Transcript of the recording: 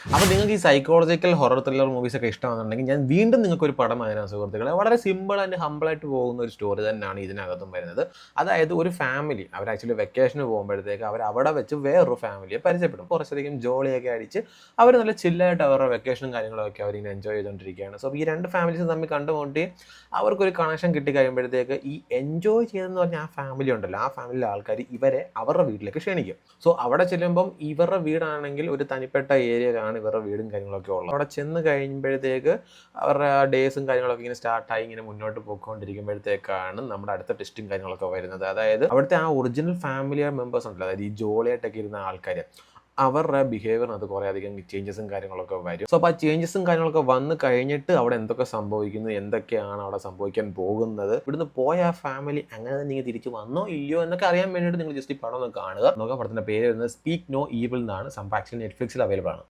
അപ്പോൾ നിങ്ങൾക്ക് ഈ സൈക്കോളജിക്കൽ ഹൊറർ ത്രില്ലർ മൂവീസൊക്കെ ഇഷ്ടമാണെന്നുണ്ടെങ്കിൽ ഞാൻ വീണ്ടും നിങ്ങൾക്കൊരു പടം അതിനാണ് സുഹൃത്തുക്കളെ. വളരെ സിമ്പിൾ ആൻഡ് ഹമ്പിളായിട്ട് പോകുന്ന ഒരു സ്റ്റോറി തന്നെയാണ് ഇതിനകത്തും വരുന്നത്. അതായത് ഒരു ഫാമിലി അവർ ആക്ച്വലി വെക്കേഷന് പോകുമ്പോഴത്തേക്ക് അവർ അവിടെ വെച്ച് വേറൊരു ഫാമിലിയെ പരിചയപ്പെടും. കുറച്ചധികം ജോളിയൊക്കെ അടിച്ച് അവർ നല്ല ചില്ലായിട്ട് അവരുടെ വെക്കേഷനും കാര്യങ്ങളൊക്കെ അവരിങ്ങനെ എൻജോയ് ചെയ്തുകൊണ്ടിരിക്കുകയാണ്. സോ ഈ രണ്ട് ഫാമിലീസും തമ്മിൽ കണ്ടുമുട്ടി അവർക്കൊരു കണക്ഷൻ കിട്ടി കഴിയുമ്പോഴത്തേക്ക് ഈ എൻജോയ് ചെയ്തെന്ന് പറഞ്ഞാൽ ആ ഫാമിലി ഉണ്ടല്ലോ, ആ ഫാമിലിയിലെ ആൾക്കാർ ഇവരെ അവരുടെ വീട്ടിലേക്ക് ക്ഷണിക്കും. സോ അവിടെ ചെല്ലുമ്പം ഇവരുടെ വീടാണെങ്കിൽ ഒരു തനിപ്പെട്ട ഏരിയയിലാണ് ഇവരുടെ വീടും കാര്യങ്ങളൊക്കെ ഉള്ളത്. അവിടെ ചെന്ന് കഴിയുമ്പോഴത്തേക്ക് അവരുടെ ഡേയ്സും കാര്യങ്ങളൊക്കെ ഇങ്ങനെ സ്റ്റാർട്ടായി ഇങ്ങനെ മുന്നോട്ട് പോയിക്കൊണ്ടിരിക്കുമ്പോഴത്തേക്കാണ് നമ്മുടെ അടുത്ത ടെസ്റ്റും കാര്യങ്ങളൊക്കെ വരുന്നത്. അതായത് അവിടുത്തെ ആ ഒറിജിനൽ ഫാമിലി മെമ്പേഴ്സ് ഉണ്ടല്ലോ, അതായത് ഈ ജോളിയായിട്ടൊക്കെ ഇരുന്ന ആൾക്കാർ, അവരുടെ ബിഹേവിയറിനകത്ത് കുറേ അധികം ചേഞ്ചസും കാര്യങ്ങളൊക്കെ വരും. സോ അപ്പോൾ ആ ചേഞ്ചസും കാര്യങ്ങളൊക്കെ വന്ന് കഴിഞ്ഞിട്ട് അവിടെ എന്തൊക്കെ സംഭവിക്കുന്നു, എന്തൊക്കെയാണ് അവിടെ സംഭവിക്കാൻ പോകുന്നത്, ഇവിടുന്ന് പോയ ആ ഫാമിലി അങ്ങനെ തന്നെ നിങ്ങൾ തിരിച്ചു വന്നോ ഇല്ലയോ എന്നൊക്കെ അറിയാൻ വേണ്ടിയിട്ട് നിങ്ങൾ ജസ്റ്റ് ഈ പടം ഒന്ന് കാണുക. നോക്കുക. പടത്തിൻ്റെ പേര് വരുന്നത് സ്പീക്ക് നോ ഈവിൾ എന്നാണ്. സംഭവം ആക്ച്വലി നെറ്റ്ഫ്ലിക്സിൽ അവൈലബിൾ ആണ്.